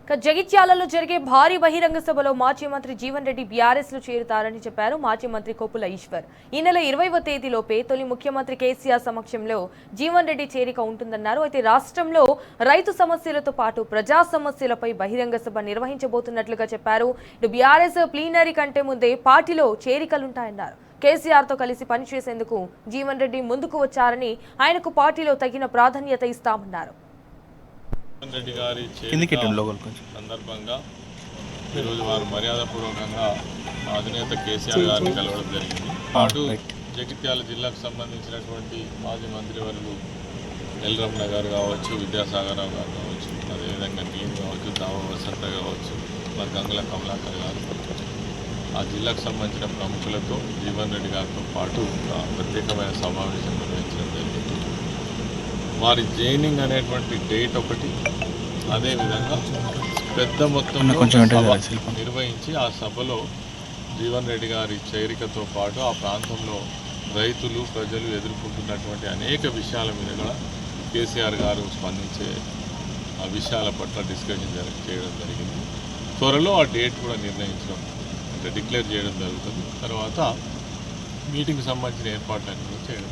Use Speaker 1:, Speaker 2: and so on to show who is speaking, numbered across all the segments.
Speaker 1: జగిత్యాలలో జరిగే భారీ బహిరంగ సభలో మాజీ మంత్రి జీవన్ రెడ్డి బీఆర్ఎస్ లో చేరుతారని చెప్పారు మాజీ మంత్రి కొప్పుల ఈశ్వర్. ఈ నెల 20వ తేదీలోపే తొలి ముఖ్యమంత్రి కేసీఆర్ సమక్షంలో జీవన్ రెడ్డి చేరిక ఉంటుందన్నారు. అయితే రాష్ట్రంలో రైతు సమస్యలతో పాటు ప్రజా సమస్యలపై బహిరంగ సభ నిర్వహించబోతున్నట్లుగా చెప్పారు. ఇటు బీఆర్ఎస్ ప్లీనరీ కంటే ముందే పార్టీలో చేరికలుంటాయన్నారు. కేసీఆర్ తో కలిసి పనిచేసేందుకు జీవన్ రెడ్డి ముందుకు వచ్చారని, ఆయనకు పార్టీలో తగిన ప్రాధాన్యత ఇస్తామన్నారు.
Speaker 2: రెడ్డి గారి సందర్భంగా ఈరోజు వారు మర్యాదపూర్వకంగా అధినేత కేసీఆర్ గారిని కలవడం జరిగింది. అటు జగిత్యాల జిల్లాకు సంబంధించినటువంటి మాజీ మంత్రివర్యులు ఎల్ రమణ గారు కావచ్చు, విద్యాసాగర్ రావు గారు కావచ్చు, అదేవిధంగా నేను కావచ్చు, దావ వసంత కావచ్చు, మరి గంగుల కమలాకర్ గారు, ఆ జిల్లాకు సంబంధించిన ప్రముఖులతో జీవన్ రెడ్డి గారితో పాటు ప్రత్యేకమైన సమావేశం నిర్వహించడం జరిగింది. వారి జైనింగ్ అనేటువంటి డేట్ ఒకటి, అదేవిధంగా పెద్ద మొత్తంలో నిర్వహించి ఆ సభలో జీవన్ రెడ్డి గారి చేరికతో పాటు ఆ ప్రాంతంలో రైతులు ప్రజలు ఎదుర్కొంటున్నటువంటి అనేక విషయాల మీద కూడా కేసీఆర్ గారు స్పందించే ఆ విషయాల పట్ల డిస్కషన్ చేయడం జరిగింది. త్వరలో ఆ డేట్ కూడా నిర్ణయించడం అంటే డిక్లేర్ చేయడం జరుగుతుంది. తర్వాత మీటింగ్కి సంబంధించిన ఏర్పాట్లన్నీ కూడా చేయడం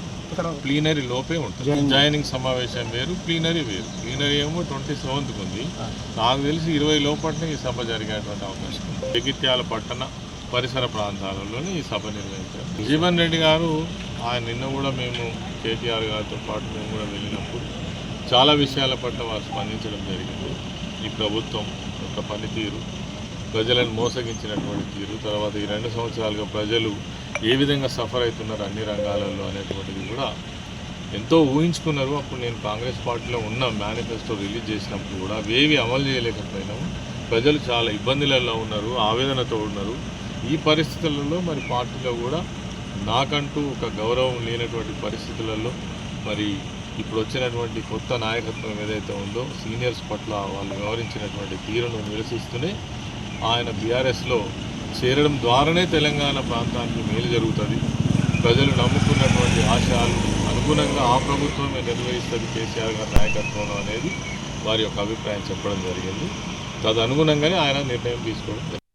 Speaker 2: ప్లీనరీ లోపే ఉంటుంది. జాయినింగ్ సమావేశం వేరు, ప్లీనరీ వేరు. ప్లీనరీ ఏమో 27కు ఉంది. నాకు తెలిసి 20 లోపలనే ఈ సభ జరిగేటువంటి అవకాశం ఉంది. జగిత్యాల పట్టణ పరిసర ప్రాంతాలలోనే ఈ సభ నిర్వహించారు. జీవన్ రెడ్డి గారు ఆయన నిన్న కూడా మేము కేటీఆర్ గారితో పాటు మేము కూడా వెళ్ళినప్పుడు చాలా విషయాల పట్ల వారు స్పందించడం జరిగింది. ఈ ప్రభుత్వం యొక్క పనితీరు, ప్రజలను మోసగించినటువంటి తీరు, తర్వాత ఈ 2 సంవత్సరాలుగా ప్రజలు ఏ విధంగా సఫర్ అవుతున్నారు అన్ని రంగాలలో అనేటువంటిది కూడా ఎంతో ఊహించుకున్నారు. అప్పుడు నేను కాంగ్రెస్ పార్టీలో ఉన్న మేనిఫెస్టో రిలీజ్ చేసినప్పుడు కూడా అవేవి అమలు చేయలేకపోయినాము. ప్రజలు చాలా ఇబ్బందులలో ఉన్నారు, ఆవేదనతో ఉన్నారు. ఈ పరిస్థితులలో మరి పార్టీలో కూడా నాకంటూ ఒక గౌరవం లేనటువంటి పరిస్థితులలో మరి ఇప్పుడు వచ్చినటువంటి కొత్త నాయకత్వం ఏదైతే ఉందో సీనియర్స్ పట్ల వాళ్ళు వ్యవహరించినటువంటి తీరును నిరసిస్తూనే ఆయన బీఆర్ఎస్లో చేరడం ద్వారానే తెలంగాణ ప్రాంతానికి మేలు జరుగుతుంది. ప్రజలు నమ్ముకున్నటువంటి ఆశయాలు అనుగుణంగా ఆ ప్రభుత్వమే నిర్వహిస్తుంది కేసీఆర్ గారి నాయకత్వంలో అనేది వారి యొక్క అభిప్రాయం చెప్పడం జరిగింది. తదనుగుణంగానే ఆయన నిర్ణయం తీసుకోవడం జరిగింది.